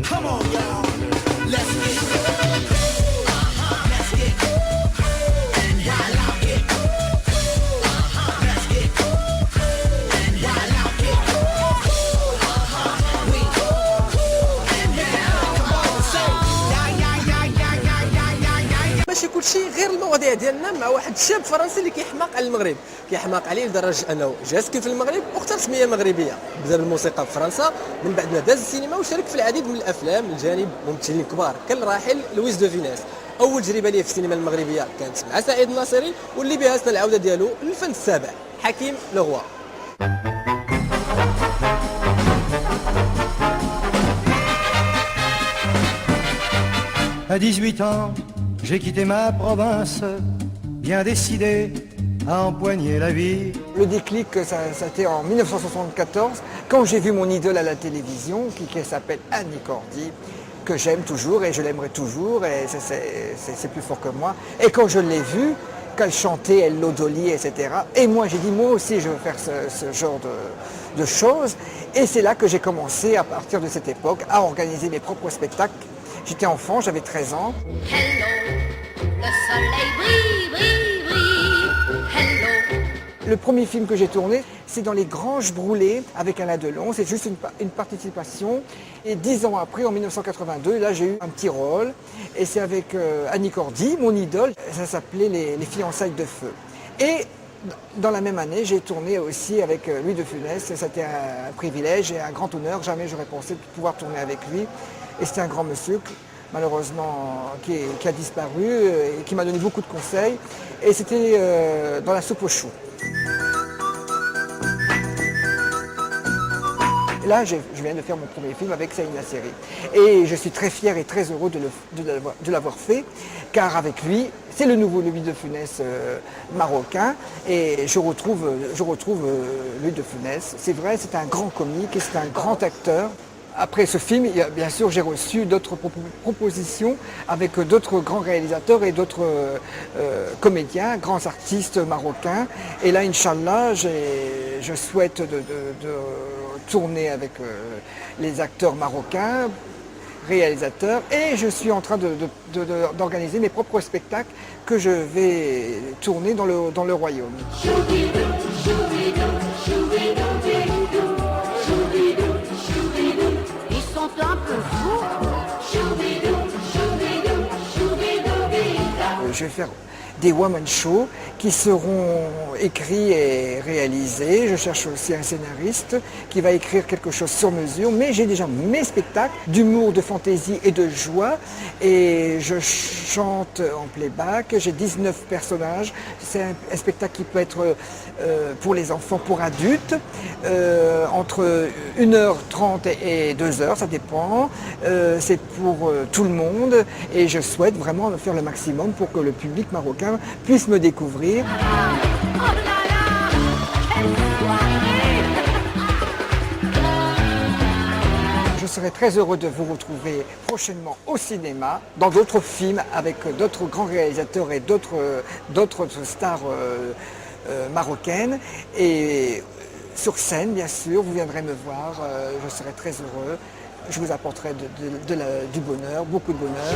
Come on, y'all. Let's get ماشي كلشي غير المواضيع ديالنا مع واحد الشاب فرنسي اللي كيحماق على المغرب، كيحماق عليه لدرجه انه جا سكن في المغرب واختار سميه مغربيه، بدا بالموسيقى في فرنسا، من بعد ما داز السينما وشارك في العديد من الافلام من جانب ممثلين كبار كالراحل لويس دو فيناس. اول تجربه ليه في السينما المغربيه كانت مع سعيد الناصري، واللي بها سنه العوده ديالو للفن السابع حكيم لغوا. À 18 ans, j'ai quitté ma province, bien décidé à empoigner la vie. Le déclic, ça a été en 1974, quand j'ai vu mon idole à la télévision, qui s'appelle Annie Cordy, que j'aime toujours et je l'aimerai toujours, et c'est plus fort que moi. Et quand je l'ai vue, qu'elle chantait, elle l'odolie, etc. Et moi j'ai dit, moi aussi je veux faire ce genre de choses. Et c'est là que j'ai commencé, à partir de cette époque, à organiser mes propres spectacles. J'étais enfant, j'avais 13 ans. Hello, le soleil brille, brille, brille. Hello. Le premier film que j'ai tourné, c'est dans Les Granges Brûlées avec Alain Delon. C'est juste une participation. Et 10 ans après, en 1982, là j'ai eu un petit rôle. Et c'est avec Annie Cordy, mon idole. Ça s'appelait Les Fiançailles de Feu. Et dans la même année, j'ai tourné aussi avec Louis de Funès. C'était un privilège et un grand honneur. Jamais j'aurais pensé pouvoir tourner avec lui. Et c'était un grand monsieur, malheureusement, qui a disparu et qui m'a donné beaucoup de conseils. Et c'était dans La Soupe aux choux. Et là, je viens de faire mon premier film avec Saïd Nasseri. Et je suis très fier et très heureux de l'avoir fait, car avec lui, c'est le nouveau Louis de Funès marocain. Et je retrouve Louis de Funès. C'est vrai, c'est un grand comique et c'est un grand acteur. Après ce film, bien sûr, j'ai reçu d'autres propositions avec d'autres grands réalisateurs et d'autres comédiens, grands artistes marocains. Et là, Inch'Allah, je souhaite de tourner avec les acteurs marocains, réalisateurs, et je suis en train d'organiser mes propres spectacles que je vais tourner dans le royaume. Je vais faire des woman shows qui seront écrits et réalisés. Je cherche aussi un scénariste qui va écrire quelque chose sur mesure, mais j'ai déjà mes spectacles d'humour, de fantaisie et de joie, et je chante en playback. J'ai 19 personnages. C'est un spectacle qui peut être pour les enfants, pour adultes, entre 1h30 et 2h, ça dépend. C'est pour tout le monde, et je souhaite vraiment faire le maximum pour que le public marocain puisse me découvrir. Je serai très heureux de vous retrouver prochainement au cinéma, dans d'autres films, avec d'autres grands réalisateurs et d'autres stars marocaines. Et sur scène, bien sûr, vous viendrez me voir, je serai très heureux. Je vous apporterai du bonheur, beaucoup de bonheur.